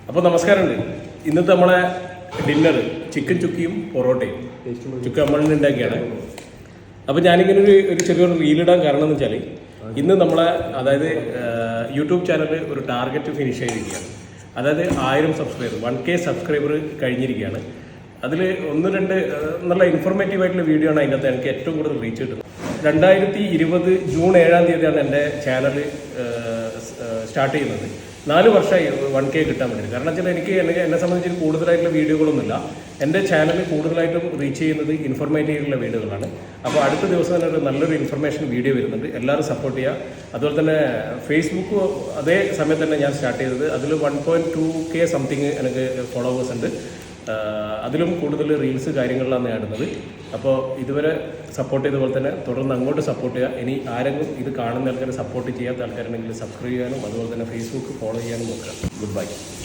അപ്പോൾ നമസ്കാരമുണ്ട്. ഇന്നത്തെ നമ്മളെ ഡിന്നർ ചിക്കൻ ചുക്കിയും പൊറോട്ടയും. ചുക്ക് നമ്മളിൽ ഉണ്ടാക്കിയാണ്. അപ്പോൾ ഞാനിങ്ങനെ ഒരു ചെറിയൊരു റീലിടാൻ കാരണം എന്ന് വെച്ചാൽ ഇന്ന് നമ്മളെ യൂട്യൂബ് ചാനൽ ഒരു ടാർഗറ്റ് ഫിനിഷ് ചെയ്തിരിക്കുകയാണ്. 1000 സബ്സ്ക്രൈബർ 1K സബ്സ്ക്രൈബർ കഴിഞ്ഞിരിക്കുകയാണ്. അതിൽ 1-2 നല്ല ഇൻഫോർമേറ്റീവ് ആയിട്ടുള്ള വീഡിയോ ആണ് അതിനകത്ത് എനിക്ക് ഏറ്റവും കൂടുതൽ റീച്ച് കിട്ടുന്നത്. 2020 ജൂൺ 7-ാം തീയതിയാണ് എൻ്റെ ചാനൽ സ്റ്റാർട്ട് ചെയ്യുന്നത്. 4 വർഷമായി 1K കിട്ടാൻ വേണ്ടി. കാരണം വെച്ചാൽ എന്നെ സംബന്ധിച്ച് കൂടുതലായിട്ടുള്ള വീഡിയോകളൊന്നുമില്ല. എൻ്റെ ചാനൽ കൂടുതലായിട്ടും റീച്ച് ചെയ്യുന്നത് ഇൻഫോർമേറ്റീവുള്ള വീഡിയോകളാണ്. അപ്പോൾ അടുത്ത ദിവസം തന്നെ ഒരു നല്ലൊരു ഇൻഫർമേഷൻ വീഡിയോ വരുന്നുണ്ട്. എല്ലാവരും സപ്പോർട്ട് ചെയ്യുക. അതുപോലെ തന്നെ ഫേസ്ബുക്ക് അതേ സമയത്ത് തന്നെ ഞാൻ സ്റ്റാർട്ട് ചെയ്തത്. അതിൽ 1.2K സംതിങ് എനിക്ക് ഫോളോവേഴ്സ് ഉണ്ട്. അതിലും കൂടുതൽ റീൽസ് കാര്യങ്ങളിലാണ് നേടുന്നത്. അപ്പോൾ ഇതുവരെ സപ്പോർട്ട് ചെയ്ത പോലെ തന്നെ തുടർന്ന് അങ്ങോട്ട് സപ്പോർട്ട് ചെയ്യുക. ഇനി ആരെങ്കിലും ഇത് കാണുന്ന ആൾക്കാരെ സപ്പോർട്ട് ചെയ്യാത്ത ആൾക്കാരുണ്ടെങ്കിൽ സബ്സ്ക്രൈബ് ചെയ്യാനും അതുപോലെ തന്നെ ഫേസ്ബുക്ക് ഫോളോ ചെയ്യാനും നോക്കുക. Good bye.